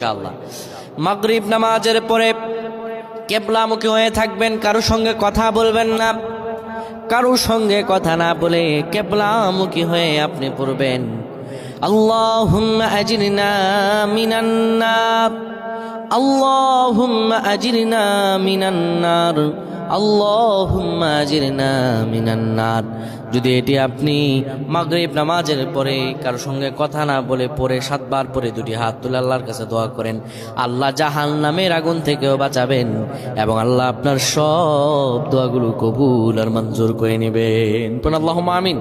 ইনশাআল্লাহ মাগরিব নামাজের পরে কিবলামুখী হয়ে থাকবেন, কারো সঙ্গে কথা বলবেন না, কারো সঙ্গে কথা না বলে কিবলামুখী হয়ে আপনি পড়বেন আল্লাহুম্মা আজিরনা মিনান নার, আল্লাহুম্মা আজিরনা মিনান নার, আল্লাহুম্মা আজিরনা মিনান নার। যদি এটি আপনি মাগরিব নামাজের পরে কারো সঙ্গে কথা না বলে পড়ে 7 বার পরে দুটি হাত তুলে আল্লাহর কাছে দোয়া করেন, আল্লাহ জাহান্নামের আগুন থেকেও বাঁচাবেন এবং আল্লাহ আপনার সব দোয়াগুলো কবুল আর মঞ্জুর করে নেবেন। আল্লাহুম্মা আমিন।